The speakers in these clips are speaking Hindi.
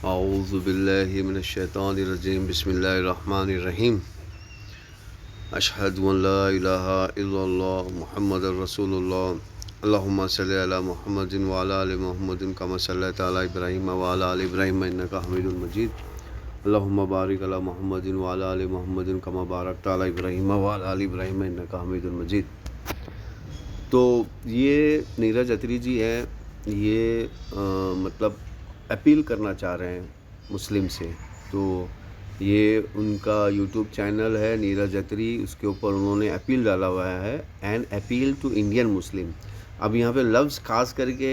औज़ु बिल्लाहि मिनश्शैतानिर्रजीम बिस्मिल्लाहिर्रहमानिर्रहीम अशहदु अन ला इलाहा इल्लल्लाह मुहम्मदुर रसूलुल्लाह अल्लाहुम्मा सल्लि अला मुहम्मदिन व अला आलि मुहम्मदिन कमा सल्लैता अला इब्राहीम व अला आलि इब्राहीम इन्नका हमीदुल मजीद अल्लाहुम्मा बारिक अला मुहम्मदिन व अला आलि मुहम्मदिन कमा बारकता अला इब्राहीम व अला आलि इब्राहीम इन्नका हमीदुल मजीद। तो ये नीरज अत्री जी हैं, ये मतलब अपील करना चाह रहे हैं मुस्लिम से। तो ये उनका यूट्यूब चैनल है नीरज अत्री, उसके ऊपर उन्होंने अपील डाला हुआ है an appeal to Indian Muslim. अब यहाँ पे लफ्ज़ खास करके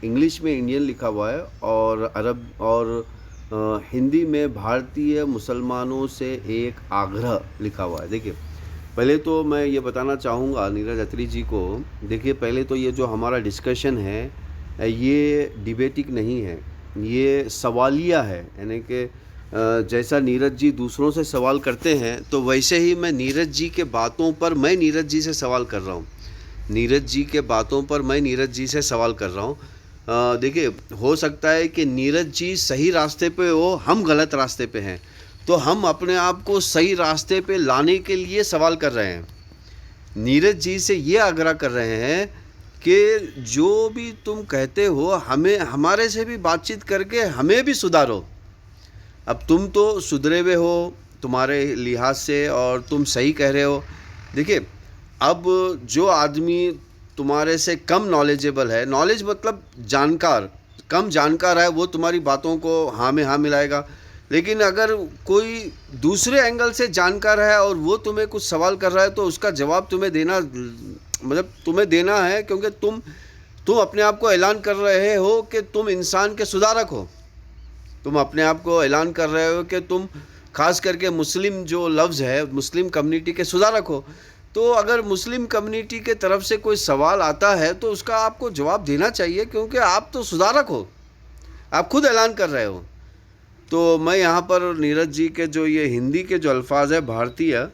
इंग्लिश में इंडियन लिखा हुआ है और अरब और हिंदी में भारतीय मुसलमानों से एक आग्रह लिखा हुआ है। देखिए, पहले तो मैं ये बताना चाहूँगा नीरज अत्री जी को, देखिए पहले तो ये जो हमारा डिस्कशन है ये डिबेटिक नहीं है, ये सवालिया है। यानी कि जैसा नीरज जी दूसरों से सवाल करते हैं तो वैसे ही मैं नीरज जी के बातों पर मैं नीरज जी से सवाल कर रहा हूँ। नीरज जी के बातों पर मैं नीरज जी से सवाल कर रहा हूँ। देखिए, हो सकता है कि नीरज जी सही रास्ते पे हो, हम गलत रास्ते पे हैं, तो हम अपने आप को सही रास्ते पे लाने के लिए सवाल कर रहे हैं। नीरज जी से ये आग्रह कर रहे हैं कि जो भी तुम कहते हो हमें हमारे से भी बातचीत करके हमें भी सुधारो। अब तुम तो सुधरे हुए हो तुम्हारे लिहाज से और तुम सही कह रहे हो। देखिए, अब जो आदमी तुम्हारे से कम नॉलेजेबल है, नॉलेज मतलब जानकार, कम जानकार है, वो तुम्हारी बातों को हाँ में हाँ मिलाएगा। लेकिन अगर कोई दूसरे एंगल से जानकार है और वो तुम्हें कुछ सवाल कर रहा है तो उसका जवाब तुम्हें देना, मतलब तुम्हें देना है, क्योंकि तुम अपने आप को ऐलान कर रहे हो कि तुम इंसान के सुधारक हो। तुम अपने आप को ऐलान कर रहे हो कि तुम खास करके मुस्लिम जो लफ्ज़ है, मुस्लिम कम्युनिटी के सुधारक हो। तो अगर मुस्लिम कम्युनिटी के तरफ से कोई सवाल आता है तो उसका आपको जवाब देना चाहिए, क्योंकि आप तो सुधारक हो, आप खुद ऐलान कर रहे हो। तो मैं यहाँ पर नीरज जी के जो ये हिंदी के जो अल्फाज है भारतीय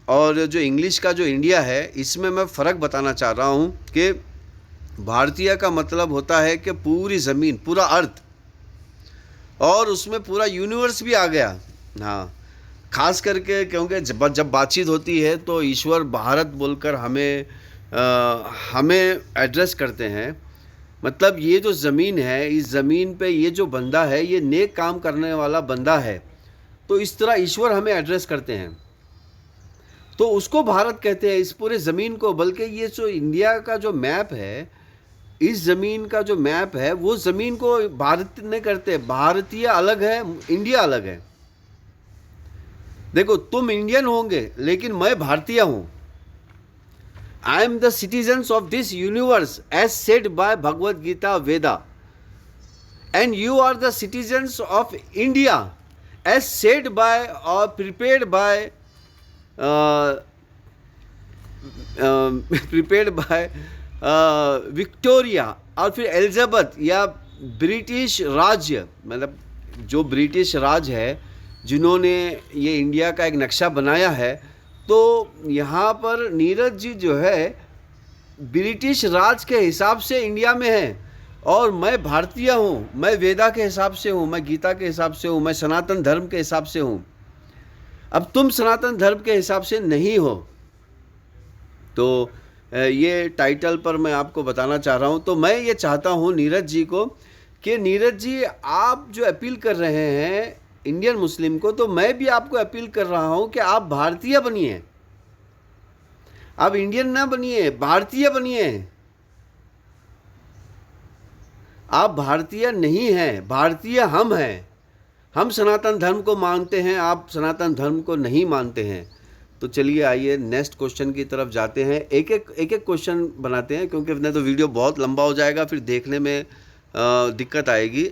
और जो इंग्लिश का जो इंडिया है, इसमें मैं फ़र्क बताना चाह रहा हूँ कि भारतीय का मतलब होता है कि पूरी ज़मीन, पूरा अर्थ, और उसमें पूरा यूनिवर्स भी आ गया। हाँ, खास करके क्योंकि जब बातचीत होती है तो ईश्वर भारत बोलकर हमें एड्रेस करते हैं। मतलब ये जो ज़मीन है, इस ज़मीन पे ये जो बंदा है, ये नेक काम करने वाला बंदा है, तो इस तरह ईश्वर हमें एड्रेस करते हैं। तो उसको भारत कहते हैं, इस पूरे ज़मीन को। बल्कि ये जो इंडिया का जो मैप है, इस ज़मीन का जो मैप है, वो ज़मीन को भारत नहीं करते। भारतीय अलग है, इंडिया अलग है। देखो, तुम इंडियन होंगे लेकिन मैं भारतीय हूँ। I am the citizens of this universe as said by Bhagavad Gita Veda, and you are the citizens of India as said by और प्रिपेयर्ड बाय विक्टोरिया और फिर एलिजाबेथ या ब्रिटिश राज्य, मतलब जो ब्रिटिश राज है जिन्होंने ये इंडिया का एक नक्शा बनाया है। तो यहाँ पर नीरज जी जो है ब्रिटिश राज के हिसाब से इंडिया में है और मैं भारतीय हूँ, मैं वेदा के हिसाब से हूँ, मैं गीता के हिसाब से हूँ, मैं सनातन धर्म के हिसाब से हूँ। अब तुम सनातन धर्म के हिसाब से नहीं हो। तो ये टाइटल पर मैं आपको बताना चाह रहा हूँ। तो मैं ये चाहता हूँ नीरज जी को कि नीरज जी, आप जो अपील कर रहे हैं इंडियन मुस्लिम को, तो मैं भी आपको अपील कर रहा हूँ कि आप भारतीय बनिए। आप इंडियन ना बनिए, भारतीय बनिए। आप भारतीय नहीं हैं, भारतीय हम हैं। हम सनातन धर्म को मानते हैं, आप सनातन धर्म को नहीं मानते हैं। तो चलिए आइए नेक्स्ट क्वेश्चन की तरफ जाते हैं। एक एक क्वेश्चन बनाते हैं, क्योंकि नहीं तो वीडियो बहुत लंबा हो जाएगा, फिर देखने में दिक्कत आएगी।